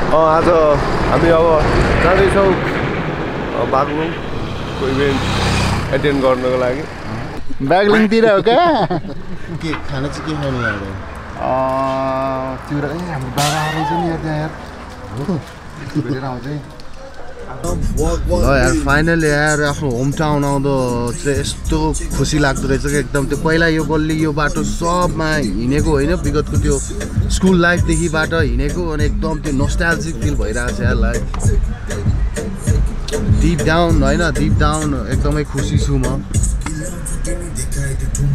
आज हामी अब जाँदैछौँ बागलुङको इभेन्ट एटेन्ड गर्नको लागि। बागलुङतिर हो क्या? के खाना चाहिँ के खानु लाग्यो? त्यो हाम्रो बाबा आउँछ नि यार त्यहाँ यार भेटेर आउँछ ल यार। फाइनली यार आफ्नो होम टाउन आउँदो चाहिँ यस्तो खुसी लाग्दो रहेछ कि एकदम। त्यो पहिला यो गल्ली यो बाटो सबमा हिँडेको होइन, विगतको त्यो स्कुल लाइफदेखिबाट हिँडेको अनि एकदम त्यो नोस्टाल्जिक फिल भइरहेको छ यार। लाइक डिप डाउन होइन, डिप डाउन एकदमै खुसी छु म,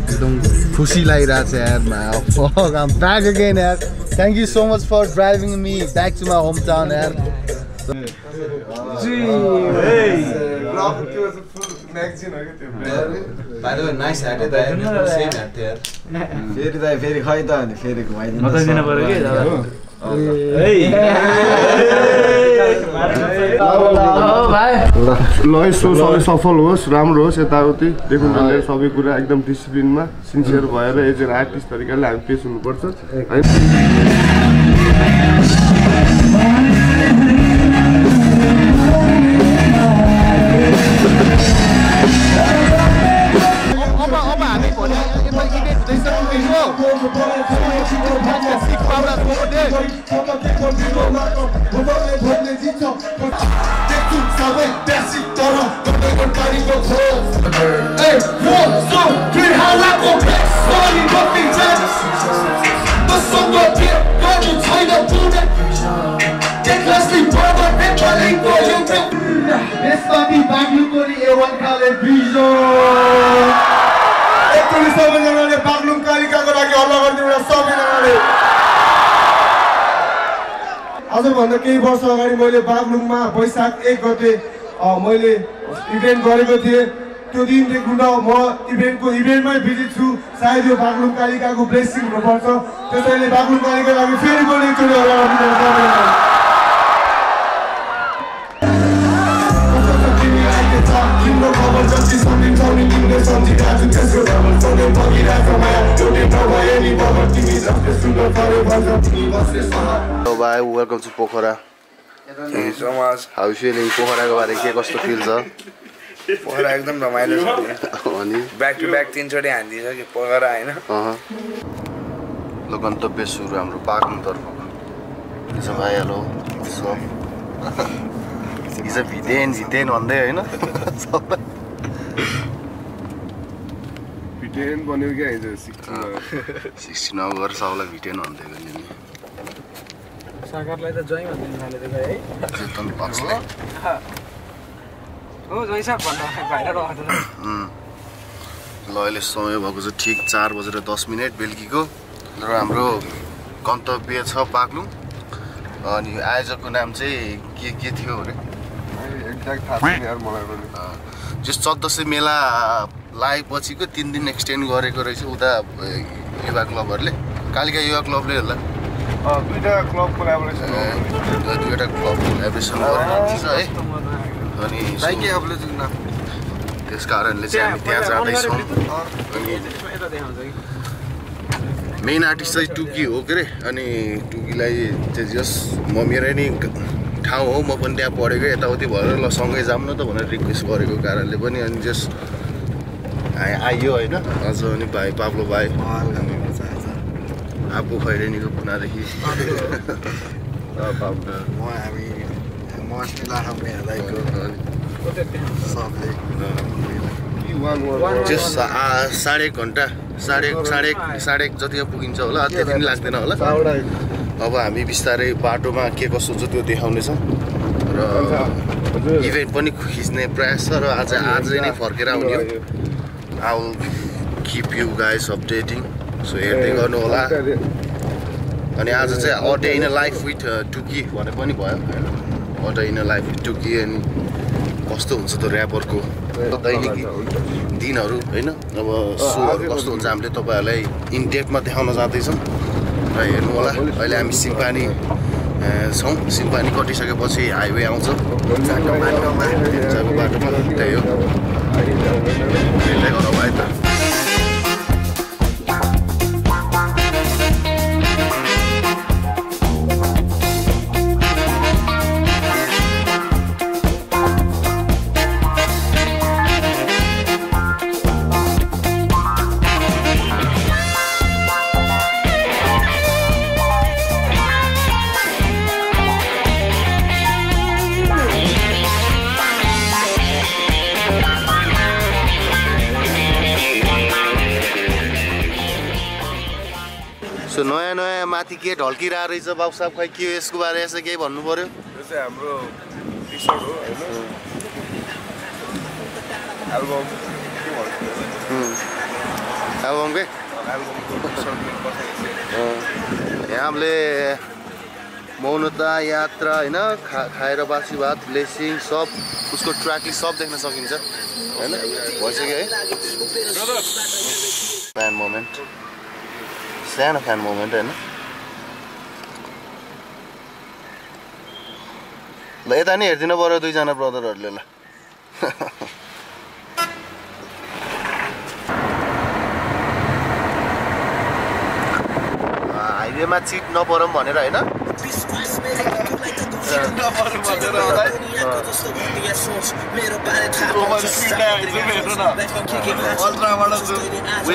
एकदम खुसी लागिरहेको छ यार। I'm back again यार। Thank you so much for driving me back to my hometown यार। By the way, nice hat है यार, same hat यार। फेरि खै त अनि फेरि घुमाइदिनु बताइदिनु पर्यो के ल यस्तो सबै सफल होस्, राम्रो होस्, यताउति देखुन सबै कुरा एकदम डिसिप्लिनमा सिन्सियर भएर एज एन आर्टिस्ट तरिकाले हामी पेस हुनुपर्छ है। सबैजनाले बागलुङ कालिकाको लागि हल्ला गरिदिनु सबैजनाले। आजभन्दा केही वर्ष अगाडि मैले बागलुङमा वैशाख 1 गते मैले इभेन्ट गरेको थिएँ। त्यो दिनदेखि म इभेन्टमै बिजी छु। सायद यो बागलुङ कालिकाको ब्लेसिङ हुनुपर्छ, त्यसैले बागलुङ कालिकाको लागि फेरि मैले एकचोटि हल्ला गरिदिनु सबैजनाले। Hello bye, welcome to Pokhara. Thank you so much. How you feeling? पोखराको बारे के कस्तो फिल छ? पोखरा एकदम रमाइलो छ अनि ब्याक टु ब्याक 3 चोटि हान्दिन्छ कि पोखरा हैन। ल गन्तव्य सुरु हाम्रो बागलुङ तर्फ। त्यसो भाइ hello so is a VTEN भन्दै हैन सबै भिटेन बन्यो क्या हिजो 16 मा गएर सबैलाई भिटेन भन्दै गयो नि। सागरलाई त जय भन्दिनु थाले त है चेतन पक्षले हो जय साग भन्न भाइरल भएको छ। ल अहिले समय भएको छ ठिक 4:10 बेलुकीको र हाम्रो गन्तव्य छ बागलुङ। अनि आयोजकको नाम चाहिँ के थियो अरे एक्ज्याक्ट थाहा छैन यार मलाई पनि। जस 1400 मेला लागेपछिको 3 दिन एक्सटेन्ड गरेको रहेछ उता युवा क्लबहरूले, कालिका युवा क्लबले होला दुईटा क्लब कोलाबोरेसन गरेको थिएछ है। अनि त्यस कारणले चाहिँ हामी त्यहाँ जाँदैछौँ। अनि मेन आर्टिस्ट चाहिँ टुकी हो के अरे। अनि टुकीलाई चाहिँ जस म मेरै नै ठाउँ हो, म पनि त्यहाँ पढेको, यताउति भएर ल सँगै जाऊँ न त भनेर रिक्वेस्ट गरेको कारणले पनि अनि जस आइयो होइन। अझ अनि भाइ पाब्लो भाइ आफू खैरेनीको कुनादेखि जस 1.5 घन्टा साढे जति पुगिन्छ होला, त्यति पनि लाग्दैन होला। अब हामी बिस्तारै बाटोमा के कसो छ त्यो देखाउनेछौँ र इभेन्ट पनि खिच्ने प्रयास छ र आजै नै फर्केर आउने हो। I will keep you guys updating, so हेर्दै गर्नु होला। अनि आज चाहिँ a day in a life with Tuki भने पनि भयो होइन। A day in a life with Tuki अनि कस्तो हुन्छ त ऱ्यापरको दैनिक दिनहरू होइन। अब सोहरू कस्तो हुन्छ हामीले तपाईँहरूलाई इनडेप्थमा देखाउन जाँदैछौँ र हेर्नु होला। अहिले हामी सिम्पानी छौँ, सिम्पानी कटिसकेपछि हाइवे आउँछ बाटोमा, त्यही हो। हेर्दै गरौँ है त। यहाँ माथि के ढल्किरहेको रहेछ बाबु साहब खै के हो यसको बारे यसो केही भन्नु पर्यो यो चाहिँ हाम्रो टी-सर्ट हो हैन एल्बम के भन्छ एल्बमकै एल्बमको टी-सर्ट पठाएको यहाँ हामीले मौनता यात्रा होइन खाएर बासी भात ब्लेसिङ सब उसको ट्र्याकले सब देख्न सकिन्छ होइन भइसक्यो है फ्यान मोमेन्ट सानो फ्यान मोमेन्ट होइन ल यता नि हेरिदिनु पर्यो दुईजना ब्रदरहरूले ल हाइवेमा चिट नपरौँ भनेर होइन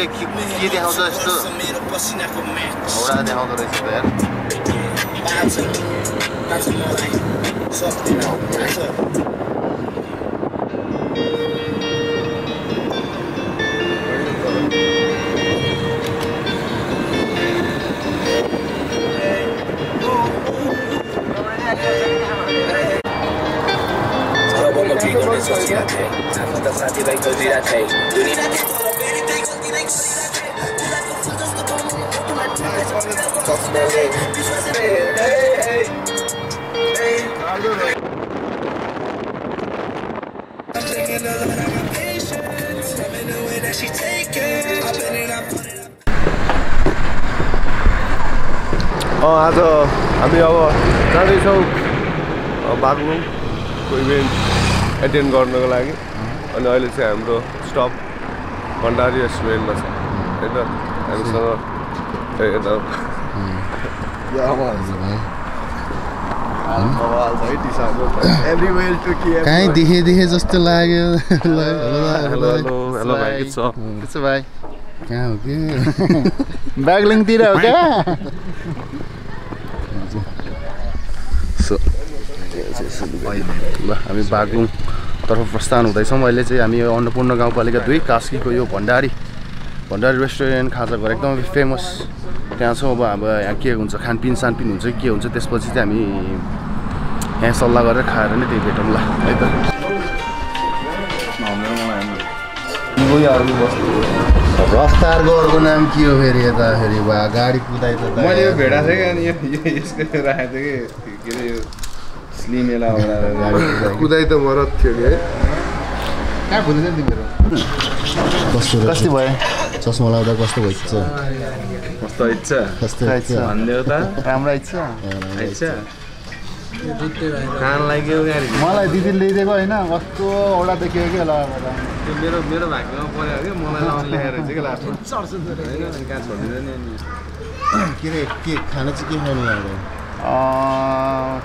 के देखाउँछ यस्तो औरा देखाउँदो रहेछ त यार आज हामी अब जाँदैछौँ बागलुङको इभेन्ट एटेन्ड गर्नको लागि अनि अहिले चाहिँ हाम्रो स्टप भण्डारी रेस्टुरेन्टमा छ होइन हामीसँग कहीँ देखे जस्तो लाग्यो हेलो भाइ के छ भाइ कहाँ हो कि बागलुङतिर हो क्या ल हामी बागलुङतर्फ प्रस्थान हुँदैछौँ अहिले चाहिँ हामी अन्नपूर्ण गाउँपालिका 2 कास्कीको यो भण्डारी रेस्टुरेन्ट खाजाघर एकदमै फेमस त्यहाँ छौँ अब यहाँ के हुन्छ खानपिन सानपिन हुन्छ के हुन्छ त्यसपछि चाहिँ हामी यहाँ सल्लाह गरेर खाएर नै त्यही भेटौँ ल है त रफ्तारको अर्को नाम के हो फेरि यता फेरि गाडी कुदाइ त मैले यो भेडा थिएँ अनि यसको राखेको थिएँ कि के अरे यो स्लिमेला कुदाइ त मरत थियो नि है कहाँ भुल्छ नि मेरो कस्तो भयो चस्मा लाउँदा कस्तो भइन्छ कस्तो इच्छा भनिदेऊ त राम्रो इच्छा खान लाग्यो मलाई दिदीले ल्याइदिएको होइन कस्तो औडा देखियो कि ल त्यो मेरो भाग्यमा पऱ्यो कि मलाई लाउनु ल्याएर चाहिँ कि लास्टमा होइन कहाँ छोडिदिँदैन नि के अरे के खाना चाहिँ के खानु लाग्यो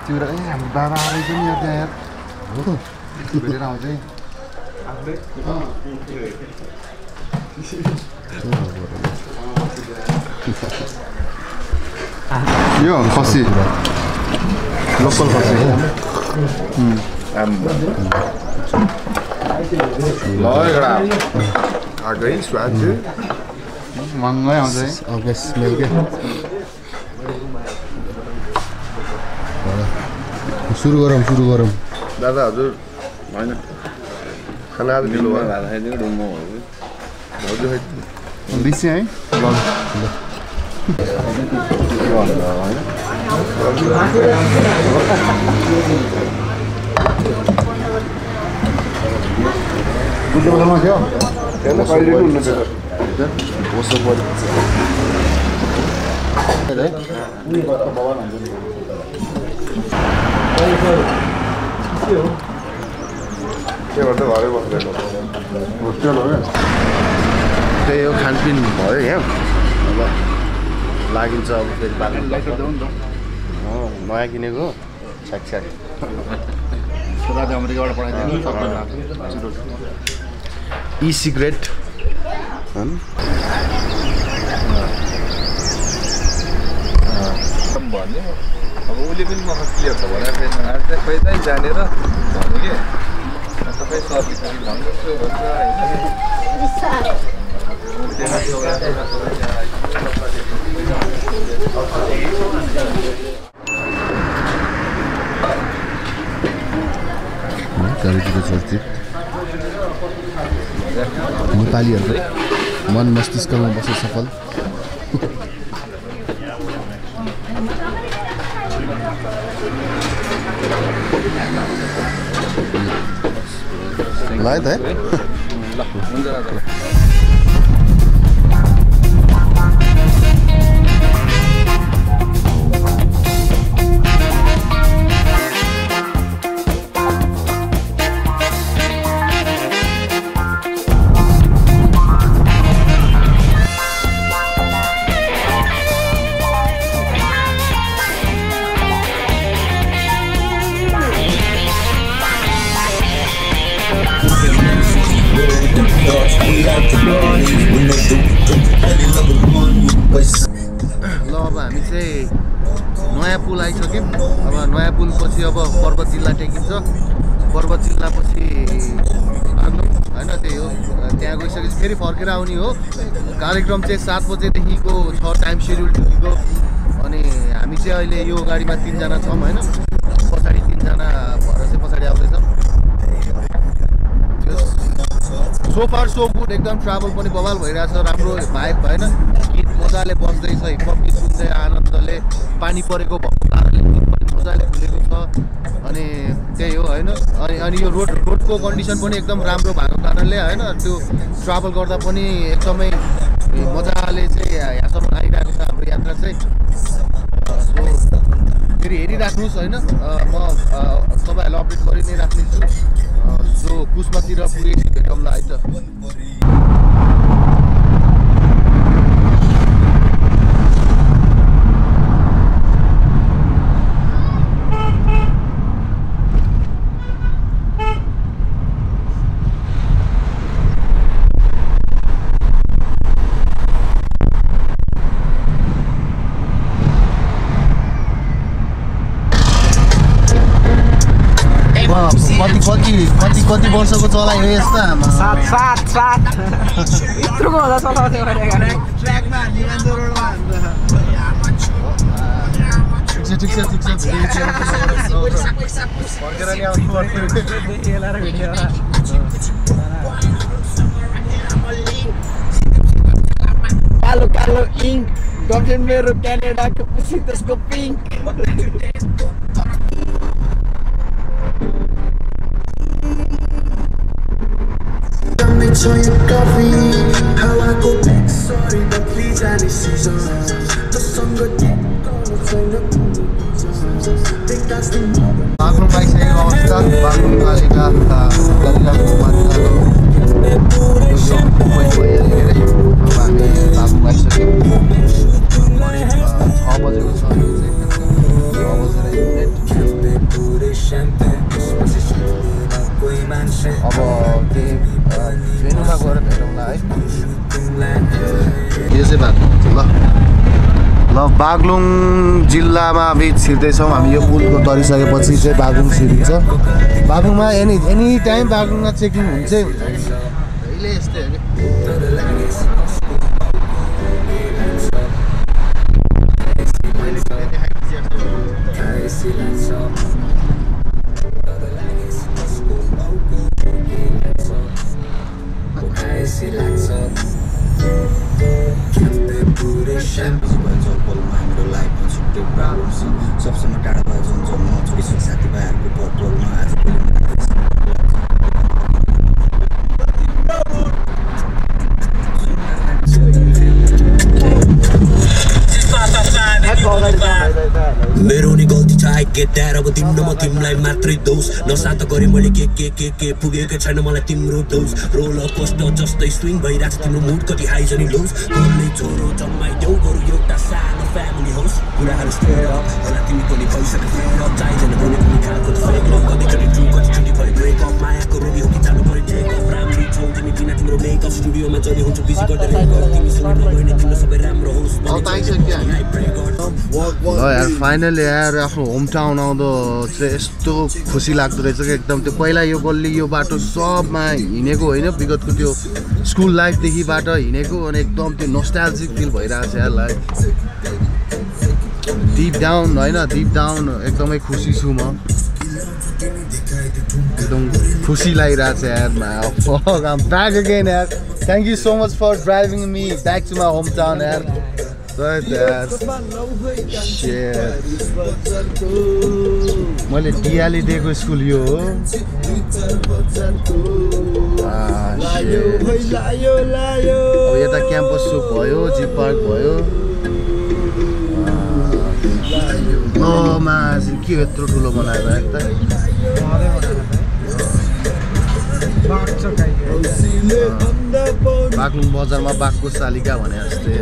चिउरा ए हाम्रो बाबा आएछ नि यहाँ त्यहाँ यार हो भेटेर आउँछ है यो खसी लोकल खसी ल एउटा आगै स्वाद महँगै आउँछ है अभ्यास स्मेल के सुरु गरौँ दादा हजुर होइन खाना आज ढिलो भयो बिसी है बुझ्नुमा थियो कहिले हुनु कसो पर्यो के भन्छ घरै बस्दैन होस्टेल हो क्या त्यही हो खानपिन भयो यहाँ अब लागिन्छ अब फेरि नयाँ किनेको साक्षात् अमेरिकाबाट पठाइदिनु ई सिक्रेट भन्यो अब उसले पनि मलाई क्लियर त भनेर खै चाहिँ जानेर भन्यो कि तपाईँ सर्भिस भन्नुहोस् भन्छ होइन चलचित्र नेपालीहरुकै मन मस्तिष्कमा बसे सफल लाइट है ल अब हामी चाहिँ नयाँ पुल आइसक्यौँ अब नयाँ पुल पछि अब पर्वत जिल्ला टेकिन्छ पर्वत जिल्ला पछि बाग्लुङ हैन त्यही हो त्यहाँ गइसकेपछि फेरि फर्केर आउने हो कार्यक्रम चाहिँ 7 बजेदेखिको छ टाइम सेड्युल ड्युटीको अनि हामी चाहिँ अहिले यो गाडीमा 3 जना छौँ हैन पछाडि 3 जना भएर चाहिँ पछाडि आउँदैछ सो फार सो गुड एकदम ट्राभल पनि बवाल भइरहेछ राम्रो भाइब भएन गीत मजाले बज्दैछ हिपहप गीत सुन्दै आनन्दले पानी परेको भएको कारणले गीत पनि मजाले खुलेको छ अनि त्यही हो हैन अनि यो रोडको कन्डिसन पनि एकदम राम्रो भएको कारणले हैन त्यो ट्राभल गर्दा पनि एकदमै मजाले चाहिँ यहाँसम्म आइरहेको छ हाम्रो यात्रा चाहिँ सो फेरि हेरिराख्नुहोस् हैन म तपाईँहरूलाई अपडेट गरि नै राख्नेछु जो कुसमातिर पुगेपछि भेटौँला है त कति वर्षको चलाइ हो यस्तो आमा 7 यत्रोको हुँदा चलाउँथ्यो मैले गाडी ट्र्याकमा हाल्ने रोडमा ठिक छ फर्केर नि आउनु पर्छ एलार भिडियो कालो कालो इङ्क गर्लफ्रेन्ड मेरो क्यानाडाको पछि त्यसको pink Enjoy your coffee, how I go back, sorry, but please I need season. The song go deep, go find the think that's the moment. Baglung आइसकेको अवस्था बाग्लुङ पालिका गरिरहेको मान्छेहरू भइहाल्यो अरे अब हामी बाग्लुङ आइसक्यौँ 6 बजेको छ 6 बजेर अब त्यही भेनुमा गएर भेटौँला है यो चाहिँ बाग्लुङ ल बाग्लुङ जिल्लामा हामी छिर्दैछौँ हामी यो पुलको तरिसकेपछि चाहिँ बाग्लुङ छिरिन्छ बाग्लुङमा एनी टाइम बाग्लुङमा चेकिङ हुन्छै हुन्छ अहिले यस्तै हो सबसँग टाढा भयो जुन म छोडिसकेँ साथीभाइहरूको पदमा आज मेरो नि गल्ती छ आई गेट द्याट अब दिन्न म तिमीलाई मात्रै दोष नसा त गरेँ मैले के पुगेकै छैन मलाई तिम्रो दोष रोलर कोस्टर जस्तै स्विङ भइरहेको छ तिम्रो मुड कति हाई जनी लोज बोल्ने छोरो जम्माइदेऊ बरु एउटा सानो फ्यामिली होस् कुराहरू स्ट्रेट अप होला तिमी पनि पैसाको फ्रेन्ड अप चाहिँदैन कुनै पनि खालको फेक लभ कतिचोटि ट्रु कतिचोटि भयो ब्रेकअप मायाको रोगी हो कि जानु पऱ्यो टेक अफ राम्ररी छौ तिमी बिना तिम्रो मेकअप स्टुडियोमा जहिले हुन्छ बिजी गर्दै रेकर्ड तिमीसँग नभए नि तिम्रो सबै राम्रो होस् ल यार फाइनली यार आफ्नो होम टाउन आउँदो चाहिँ यस्तो खुसी लाग्दो रहेछ कि एकदम त्यो पहिला यो गल्ली यो बाटो सबमा हिँडेको होइन विगतको त्यो स्कुल लाइफदेखिबाट हिँडेको अनि एकदम त्यो नोस्टाल्जिक फिल भइरहेको छ यार लाइफ डिप डाउन होइन डिप डाउन एकदमै खुसी छु म एकदम खुसी लागिरहेको छ यार फक आम ब्याक अगेन यार thank you so much for driving me back to my home town यार मैले डियाली दिएको स्कुल यो हो अब यता क्याम्पस चोक भयो जी पार्क भयो के यत्रो ठुलो बनाएर यता बागलुङ बजारमा बाघको शालिका भने जस्तै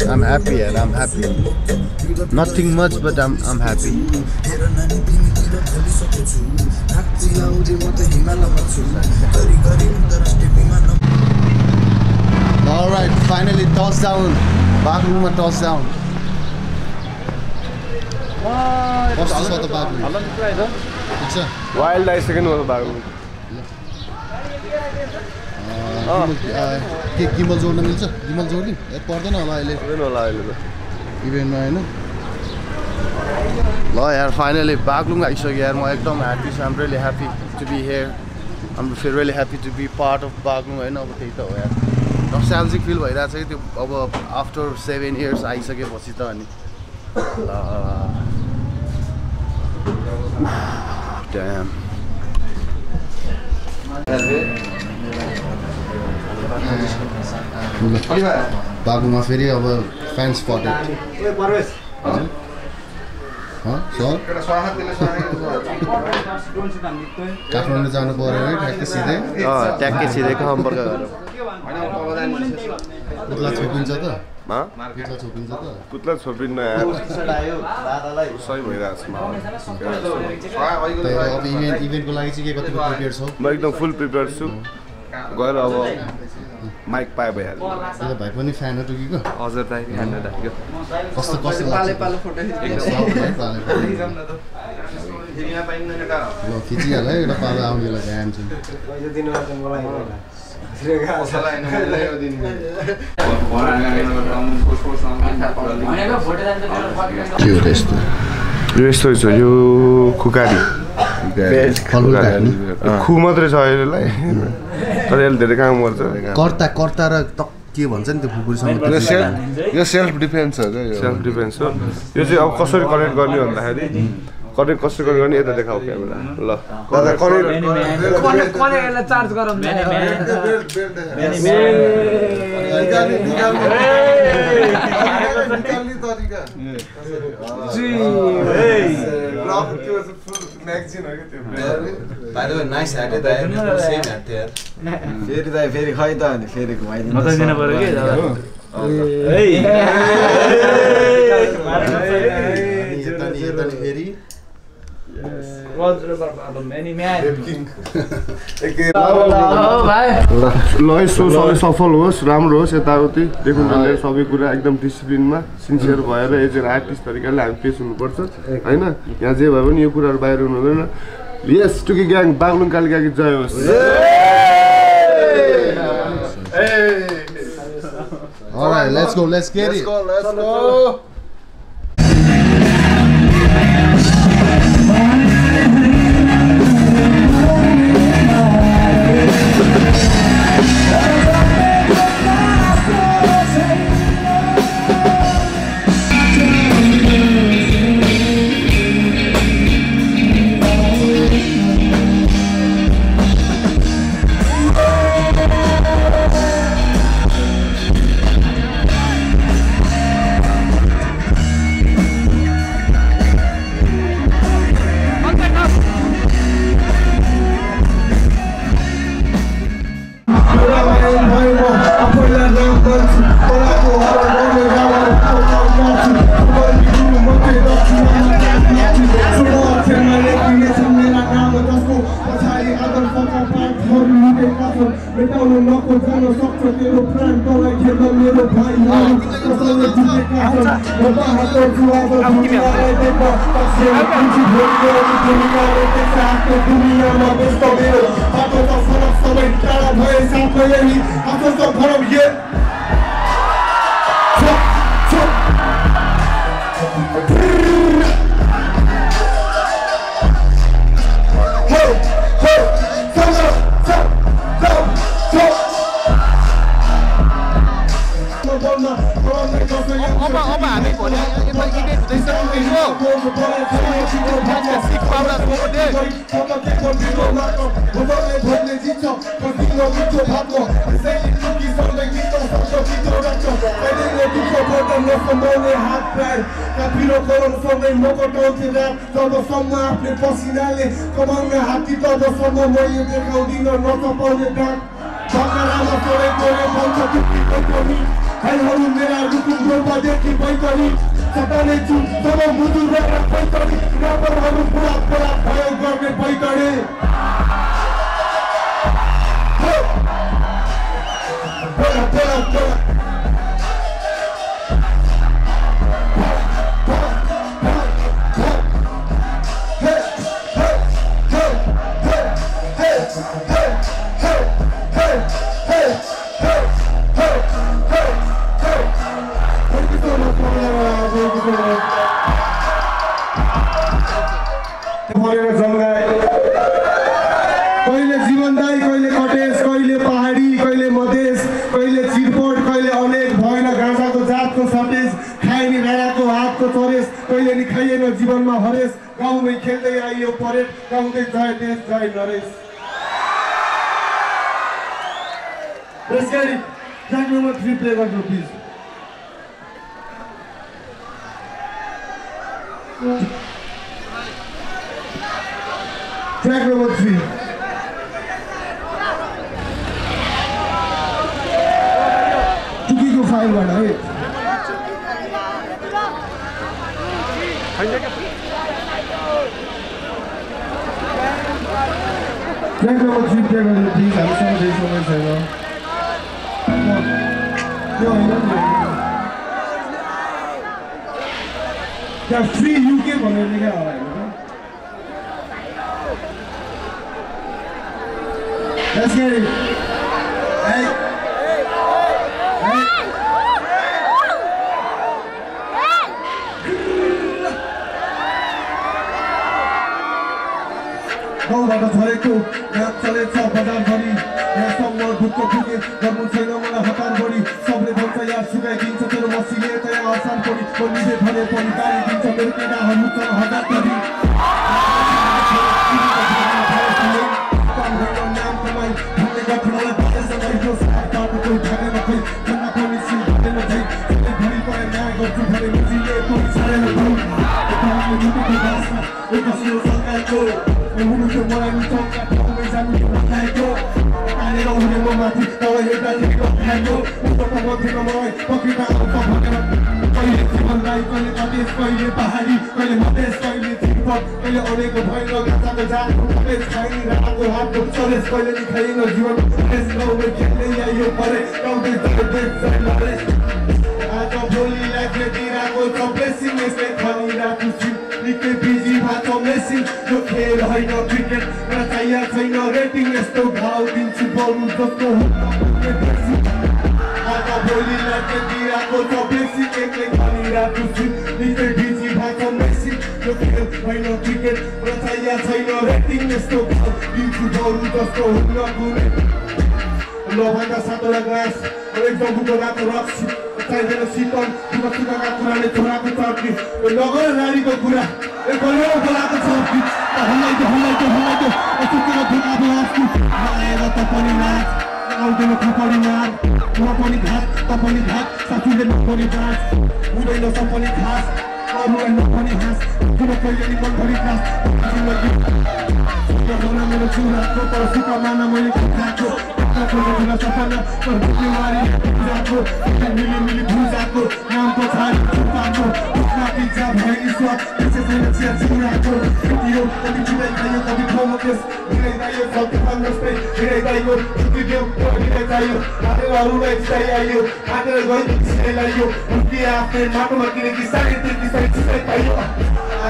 I'm happy and I'm happy. Nothing much but I'm happy. All right, finally touchdown. Bagluma touchdown. कस्तो छ त बागलुङ ठिक छ वाइल्ड आइसक्यो नि बागलुङ के गिमल जोड्न मिल्छ गिमल जोड्ने पर्दैन होला अहिले इभेन्टमा होइन ल यार फाइनली बागलुङ आइसक्यो यार म एकदम ह्याप्पी छु I'm really happy to be here I'm really happy to be part of Baglung होइन अब त्यही त हो यार नस्टाल्जिक फिल भइरहेको छ कि त्यो अब आफ्टर 7 years आइसकेपछि त अनि Damn. बागलुङमा फेरि अब फ्यान स्पटेड काठमाडौँ जानु पर्यो है ट्याक्कै सिधै सम्पर्क गरेर पुत्ला छोपिन्छ त पुत्ला छोपिन्न सही भइरहेको अब इभेन्टको लागि चाहिँ के कतिको प्रिपेयर छौ म एकदम फुल प्रिपेयर छु गएर अब माइक पाए भइहाल्यो त्यो भाइ पनि फ्यान हो टुकीको हजुर दाइ फ्यान हो दाइको कस्तो कस्तो पाले फोटो ल खिचिहाल है एउटा पालो आउने बेला ध्यान छु यस्तो छ यो खुकारी खु मात्रै छ अहिलेलाई तर यसले धेरै काम गर्छ कर्ता र के भन्छ नि त्यो खुकुरीसँग यो सेल्फ डिफेन्स हो सेल्फ डिफेन्स हो यो चाहिँ अब कसरी कनेक्ट गर्ने भन्दाखेरि कनेक्ट कसरी गर्ने यता देखाऊ क्यामेरा ल कनेक्टलाई चार्ज गरौँ फेरि खै त अनि फेरि घुमाइदिनु फेरि ल यसो सबै सफल होस् राम्रो होस् यताउति देखुन सबै कुरा एकदम डिसिप्लिनमा सिन्सियर भएर एज एन आर्टिस्ट तरिकाले हामी पेस हुनुपर्छ होइन यहाँ जे भए पनि यो कुराहरू बाहिर हुनु हुँदैन यस टुकी ग्याङ बागलुङ कालिकाकी जय होस् Alright, let's go, let's get it. Let's go. दुनिया सबै टाढा भए साथ यही आफ्नो फरम ये अब हामी भोलि यता इभेन्ट जबसम्म आफ्नो पसिनाले कमाउन हात्ती तबसम्म मैले देखाउँदिन नचपाउने डाक बगरामा तोडे तोडे बन्छ टुक्की भाइहरू मेरा रुकुम गोपादेखि बैतडी सताने छु जब मुजुर गरेर बैतडी रापरहरू पुरा पुरा भयो गर्ने बैतडी कहिले जीवनदायी कहिले कटेज कहिले पहाडी कहिले मधेस कहिले चिरपोट कहिले अनेक भएन गाँजाको जातको सटेज खाइने राणाको हातको चरेस कहिले नि खाइएन जीवनमा हरेस गाउँमै खेल्दै आइयो परेड गाउँदै जय देश जय नरेश यसरी ट्र्याक नम्बर 3 प्ले गर्नु प्लिज ट्र्याक नम्बर 3 फाइलबाट है ट्र्याक नम्बर 3 प्ले गर्नु प्लिज हामीसँग धेरै समय छैन त्यो होइन त्यहाँ फ्री युके भनेर लेखेर होला होइन Let's get it. Hey. गाउँबाट झरेको यहाँ चलेछ बजारभरि यहाँसम्म ढुक्क पुगे गर्नु छैन मलाई हतार बढी सबले भन्छ यार सुकाइदिन्छ तेरो मसीले त यहाँ असान पढी बलिले भने पनि गाडी दिन्छ मेरो केटाहरू छ हजार करी कहिले पहाडी कहिले मधेस कहिले चिरपट कहिले अनेक भएन गाँजाको जातको खाइने राणाको हातको चलेस कहिले नि खाइएन जीवन देश गाउँमै खेल्दै आइयो परे गाउँदै देश जय नरेश आज भोलिलाई भेटिरहेको छ ब्लेसिङ यसले खनिरहेको छु निकै बिजी भएको मेसिङ यो खेल होइन क्रिकेट र चाहिएको छैन रेटिङ यस्तो घाउ दिन्छु बरु जस्तो आज भोलिलाई भेटिरहेको छ ब्लेसिङ यसले खनिरहेको छु निकै बिजी भएको मेसिङ यो खेल होइन क्रिकेट र चाहिएको छैन रेटिङ यस्तो घाउ दिन्छु बरु जस्तो हुन्न कुनै लभन्दा 7वटा ग्लास एकदम बुटोलाको रक्स चाहिँदैन शीतल सुकाका कुराले छोराको चर्की यो नगर नारीको कुरा यो गलेर बोलाएको चर्की हल्लाइदो सुकेर धुकाको आस्ती आएर त पनि नाच आउँदैन थपडी मार म पनि घाट त पनि घाट साथीले नपनी बाँच हुँदैन सपनी खास अरूलाई नपनी हाँस किन कहिले नि मनभरि खास मेरो चुराको तर सुका मान मैले खाएको सपना पर बिमारी जाको मिली भुजाको नाम पछाडि छुपाको पिज्जा भएनी स्वाद त्यसैले चिया चुराको यो कति चिनाइ खायो कति ठाउँमा केस भिडै दायो सबै जस्तै भिडै दायो छुट्टी देऊ भिडै दायो हातेर अरूलाई चिताइ आयो हातेर गई चिनाइ लाग्यो उनकी आफ्नै माटोमा किनकि साढे 3 चिताइ पाइयो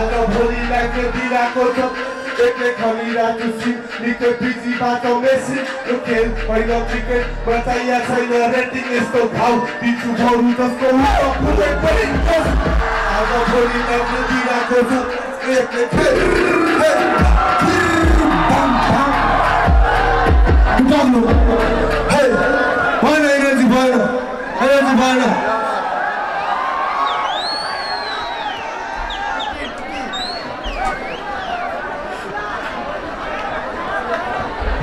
आज भोलिलाई दिइरहेको छ एक्लै खलिरहेको छु निकै बिजी बाटो मेसी यो खेल होइन क्रिकेट बचाइया छैन रेटिङ यस्तो घाउ पिछु भरु जस्तो फुलै पनि आज भोलि एक्लै दिइरहेको छु एक्लै खेल भएन एनर्जी भएन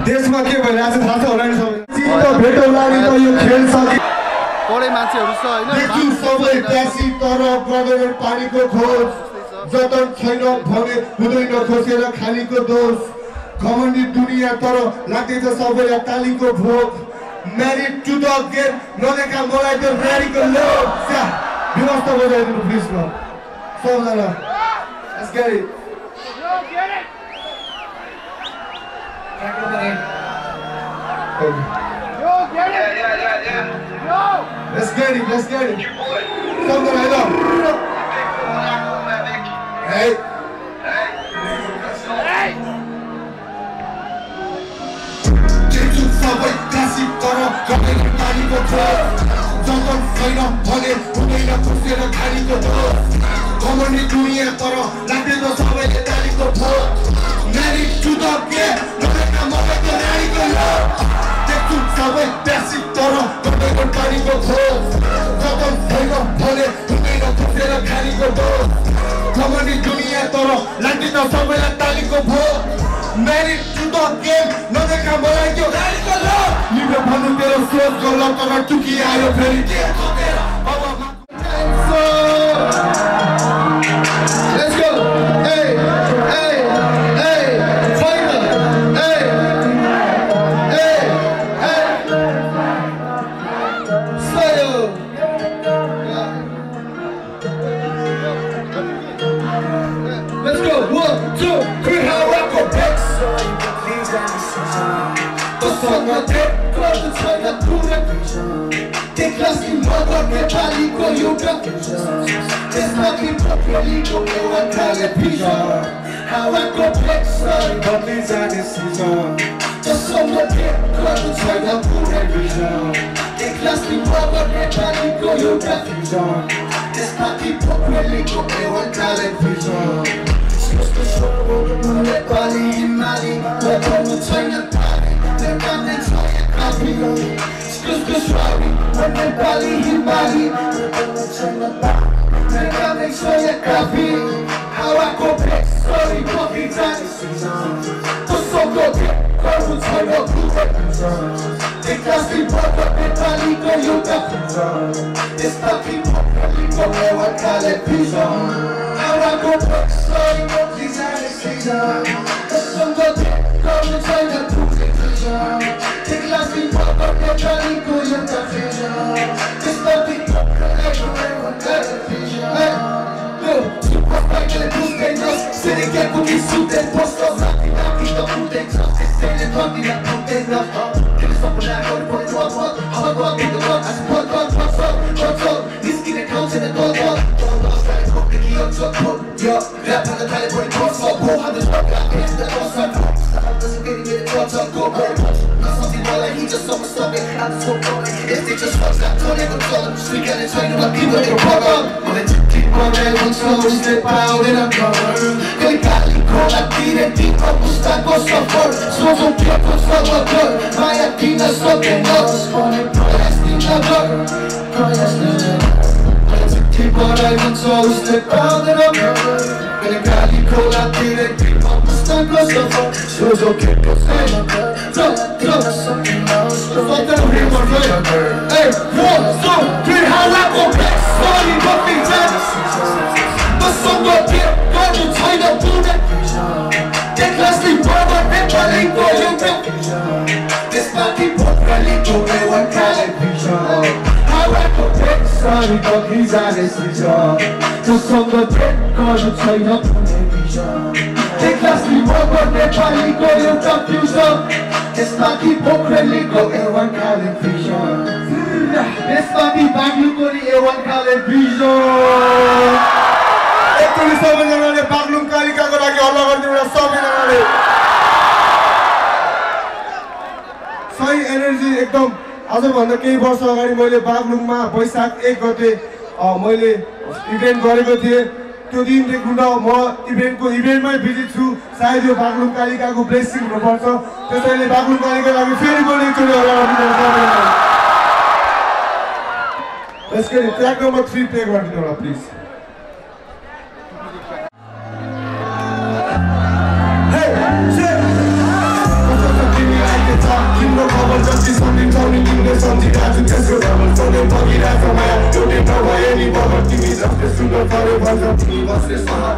देशमा के भइरहेको छ थाहा छ होला नि सबै चित्त भेटौला नि त यो खेल सके पढे मान्छेहरू छ हैन देखि सबै प्यासी तर गभर्नमेन्ट पानीको खोज जतन छैन भने हुँदैन खोसेर खालीको दोष घमण्डी दुनियाँ तर लाग्दैछ सबैलाई तालीको भोग म्यारिड टु द गेम नदेखा मलाई त्यो ऱ्याडीको लोभ व्यवस्था बजाइदिनु प्लिज न सबजना Let's get it. Let's get it. Something like that. Hey. Subway, classic, toro, coming in money go Jungle, sign up, money, putting up to see the carry go Come on, do you toro, like the subway, the carry go Married to the game, no make a mother, the carry go Take to subway, classic, toro, coming in money go Jungle, sign up, money, putting up to see the carry go Come on, do you toro, like the subway, the carry go Married to the game, no make a mother, the carry go Libre भन्नु तेरो सोच गल्ला तर टुकी आयो फेरि के खोकेर Let's go. Hey, final. Hey. Sayo. Let's go. 1, 2, 3, how I go back. Take class in mother, Nepali go yoga. It's not in properly go on television. How I go back, sorry, but these are the season. Just on the tip, go to China, put a vision. Take class in mother, Nepali go yoga. It's not in properly go on television. Just to show Nepali in Mali, go to China, Excuse me, sorry, when the Bali in Bali, make sure you copy. How I go back, sorry, coffee time. To so go get, go to China, the class people go to Bali, go you got this stuffy properly go there on television. How I go back, sorry, coffee time. To so go get, go to China, the class people go to Bali, go you got this stuffy properly go there on television. Sitting here with these suit and posters, nothing that we don't put in trust. It's saying nothing that put in love. If it's something that I go to put it what's what, how I go and pick the one. I support God, what's up? This skin that counts in the dog. Don't lost that, hope the key up to a quote. Yo, rap on the tally, put it cross up. Who had the drug, got me into the cross up. Stop, doesn't get it, get it, cross up, go, go. Not something more like he just saw my stomach. I just hope going. If they just fuck that, don't ever tell them. Street got it, trying to let people they pop up. When they keep on that, one slow, step out in a cover. Con la direttiva buscando software Sono tiempo solo good My atina something else Procrastinador Keep on driving so step out in a cover Con la direttiva buscando software Sono tiempo solo good something else Hey, 1, 2, 3, how I go back Sorry, nothing done But some go get Go to China, do that Take class in brother, Nepali go yoga. This party properly go there on television. How I go back, sorry, but he's on the season. To some go get, go to China, television. Take class in brother, Nepali go yoga fusion. This party properly go there on television. This party back you go there on television. सबैजनाले बागलुङ कालिकाको लागि हल्ला गरिदिनु सबैजनाले आजभन्दा केही वर्ष अगाडि मैले बागलुङमा वैशाख 1 गते मैले इभेन्ट गरेको थिएँ। त्यो दिनदेखि म इभेन्टमै बिजी छु। सायद यो बागलुङ कालिकाको ब्लेसिङ हुनुपर्छ। त्यसैले बागलुङ कालिकाको लागि फेरि मैले एकचोटि ट्र्याक नम्बर 3 प्ले गरिदिनु होला प्लिज। तिम्रो खबर जति सम्झिन्छौँ तिमीले सम्झिरहेको छु त्यसको डबल सधैँ बगिरहेको माया एउटै नभए नि बगर तिमी जस्तै सुन्दर पऱ्यो भन्छ तिमी बस्ने सहर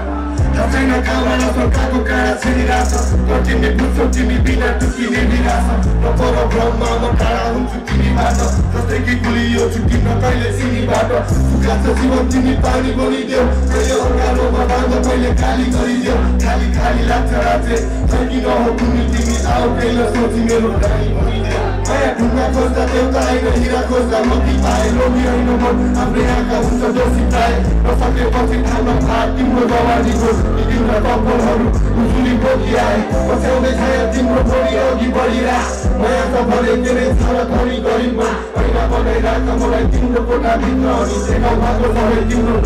छैन कहाँबाट सरकारको काँडा छिरिरहेछ तर तिमी बुझ्छौ तिमी बिना टुकिने निराश र पर भ्रममा म टाढा हुन्छु तिमीबाट जस्तै कि गुलियो छु तिम्रो कहिले सिनीबाट सुकाछ जीवन तिमी पानी बनिदेऊ कहिले अँगालोमा बाँध्दा कहिले खाली गरिदेऊ खाली खाली लाग्छ राज्य फर्किन हो कुनी तिमी आऊ कहिले सोची मेरो रानी बनिदेऊ माया ढुङ्गा खोज्दा देउता होइन हिरा खोज्दा मती पाए लोभी होइन म आफ्नै आँखा हुन्छ दोषी पाए नसकेपछि ठाउँमा भाग तिम्रो जवानीको तिम्रो कपालहरू उजुली बोकी आए पछ्याउँदै छाया तिम्रो छोरी अघि बढिरह माया त भने के नै छ र धनी गरिबमा पहिला बनाइराख मलाई तिम्रो कोठाभित्र अनि देखाउ भएको सबै तिम्रो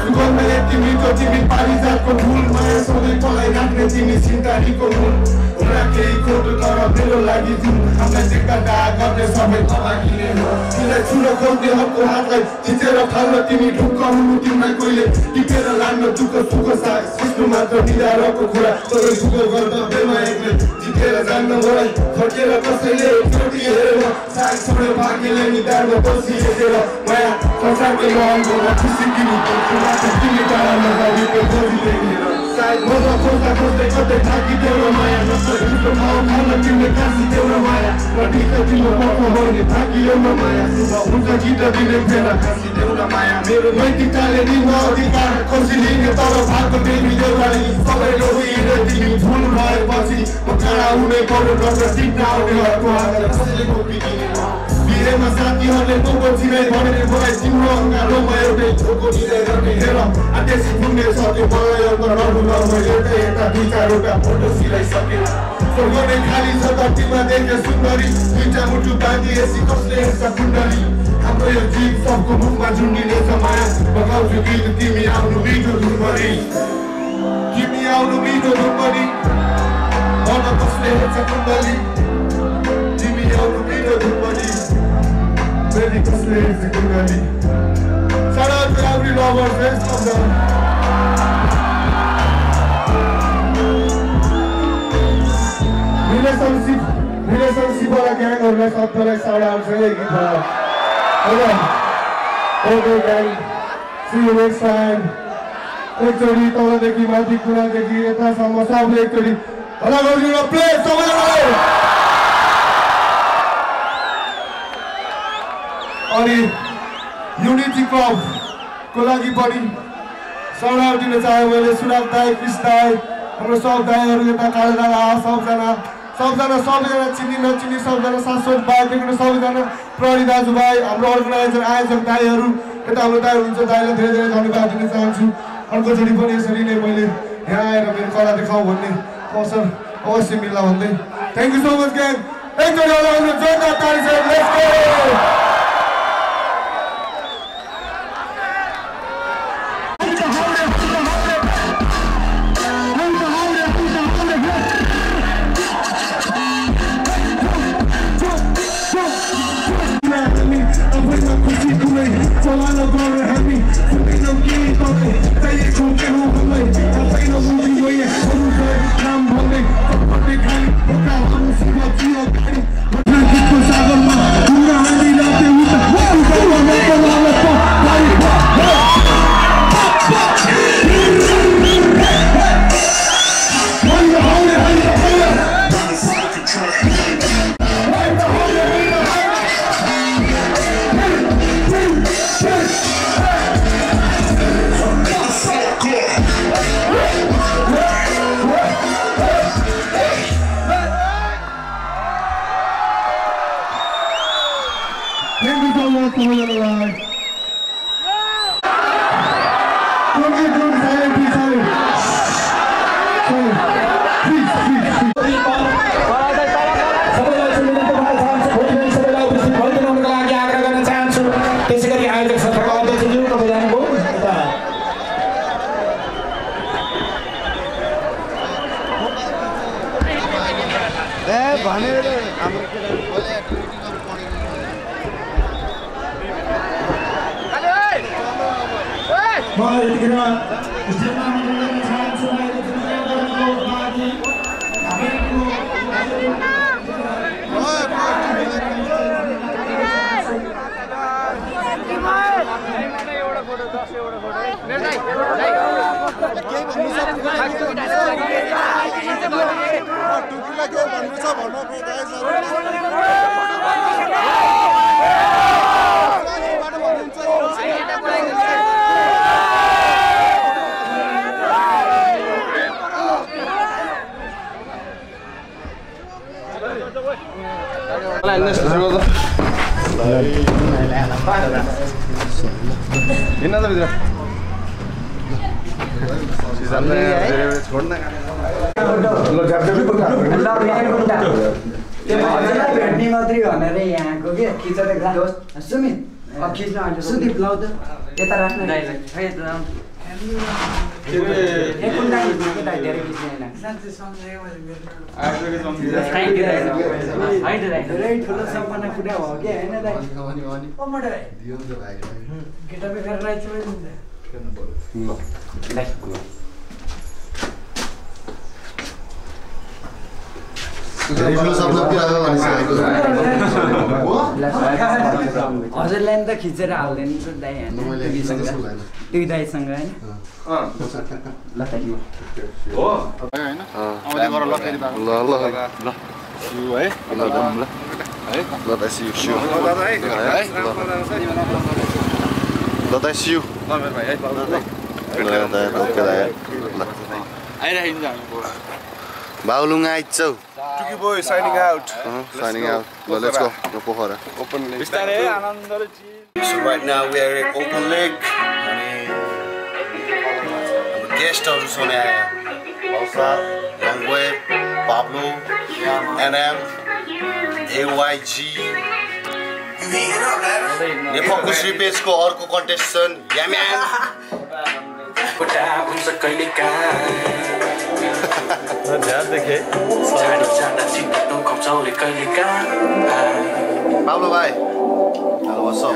सुगन्ध यति मिठो तिमी पारिजातको फुल माया सधैँ पलाई राख्ने तिमी सिन्तारीको मूल होला केही खोटो तर मेरो लागि जुन हामीलाई टेक्का डाहा गर्ने सबै तमाकिने हो तिमीलाई छुन खोज्नेहरूको हातलाई थिचेर फाल्न तिमी ढुक्क हुनु तिमीलाई कोहीले टिपेर लान्न दुःख सुख सिस्नु मात्र निधारको कुरा तर दुःख गर्दा बेमा एक्लै जितेर जान्न मलाई फर्केर कसैले चोटी हेरेर साग छोडेर भाग्यले निधारमा बसिहेरेर माया संसारकै महँगोमा खुसी तिमी तिमी टाढा नजाएको खोजी देखेर सायद मजा खोज्दा खोज्दै कतै थाकिदेऊ र माया नत्र उसको ठाउँ खान तिमीले काँसिदेऊ र माया र ठिक तिम्रो पक्ष बढ्ने थाकियो न माया हुन्छ गीत दिने फेर काँसिदेऊ र माया मेरो नैतिकताले निम्न अधिकार खोजी लिने तर भागको बेबी देउराली सबै लोभिएर तिमी फुल भएपछि म काँडा हुने पर्यो डक्टर टिप्न आउनेहरूको हातलाई कसैले खोपिदिने बिहेमा साथीहरूले मोको चिनाइ भनेर मलाई तिम्रो अङ्गालोमा एउटै छोको दिँदै रहने हेर आदेशी पुग्ने छ त्यो मलाई अन्त नभुलाउन एउटै यता दुई चारवटा फोटो सिलाइसके स्वर्गले खाली छ धरतीमा देखे सुन्दरी दुईटा मुटु बाँधी एसी कसले हेर्छ कुण्डली हाम्रो यो जीव सबको मुखमा झुन्डिने छ माया बगाउँछु गीत तिमी आउनु मिठो धुनभरि तिमी आउनु मिठो धुनभरि मन कसले हेर्छ कुण्डली तिमी आउनु मिठो धुनभरि Baby, just leave the good ready. Shout out to every lover, friends of them. Relationship वाला gang और मैं सब तरह shout out करेगी थोड़ा. Okay, gang. See you next time. एक जोड़ी तोड़ा देखी माटी कुना देखी इतना समोसा भी एक जोड़ी. अलग हो जोड़ा play समझ अनि युनिटी क्लबको लागि पनि साउन्ड आउट दिन चाहे मैले सुराग दाई कृष दाई हाम्रो सब दाईहरू यता कालेदादा सबैजना चिनी नचिनी सबैजना शाश्वत भाइदेखि सबैजना प्रहरी दाजुभाइ हाम्रो अर्गनाइजर आयोजक दाईहरू यता हाम्रो दाई हुनुहुन्छ दाईलाई धेरै धेरै धन्यवाद दिन चाहन्छु अर्कोचोटि पनि यसरी नै मैले यहाँ आएर मेरो कला देखाउँ भन्ने अवसर अवश्य मिल्ला भन्दै thank you so much gang एकचोटि होला जोरदार ताली छ लेट्स गो त्यसै गरी आयोजक सभाका अध्यक्षज्यू तपाईँ जानुभयो भनेर भेट्ने मात्रै भनेर यहाँको के खिचेर सुमित खिच्न सुदीप लौ त यता राख्नु धेरै ठुलो सपना पुरा भयो कि हजुरलाई त खिचेर हाल्दैन दाइ दुई दाइसँग होइन Baulung Aitzau. Tuki boy signing out. Signing out. Well, let's go. No Pohara. Open lake. So right now we are at Open Lake. Guest house on Balsa, Longway, Pablo, NM, AYG. Focus repays ko orko contestant. Yeah man. Pablo bhai. Hello, what's up?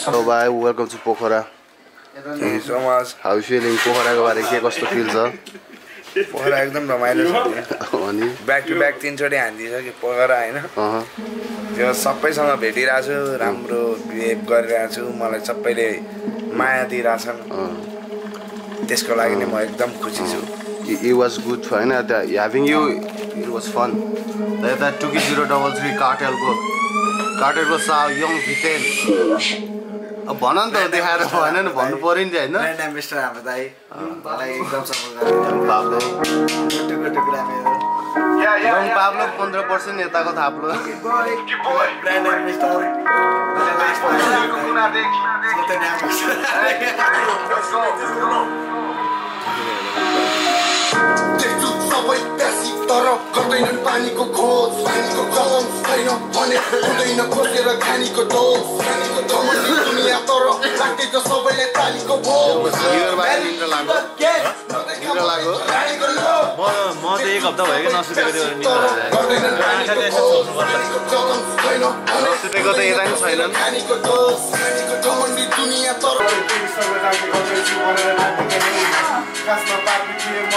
Hello bhai, welcome to Pokhara. Thank you so much. How you feeling? Pokhara ko bare ke kasto feel cha? Pokhara एकदम रमाइलो छ अनि back to back 3 चोटि हान्दिछ कि पोखरा हैन त्यो सबैसँग भेटिरहेको छु राम्रो बिहेभ गरिरहेको छु मलाई सबैले माया दिइरहेछन् त्यसको लागि नै म एकदम खुसी छु It was good for having you. It was fun. That 2K033 cartel को सा young Vitel. अब भन न त देखाएर भएन नि भन्नु पर्यो नि हैन ब्रान्ड एम्बेसडर हाम्रो दाइ मलाई एकदम सपोर्ट गर्छ पाब्लो टुकुरा मेरो यङ पाब्लो 15% यताको थाप्लो ब्रान्ड एम्बेसडर सबै प्यासी तर गर्दैनन् पानीको खोज पानीको कलम छैन भने हुँदैन खोजेर खानीको डोज खानीको धमनी दुनिया तर लाग्दै त सबैले तालीको भोज म त एक हप्ता भयो कि नसुतेको त्यो नसुतेको त यता नि छैनन् खानीको डोज खानीको धमनी दुनिया तर That's my barbecue and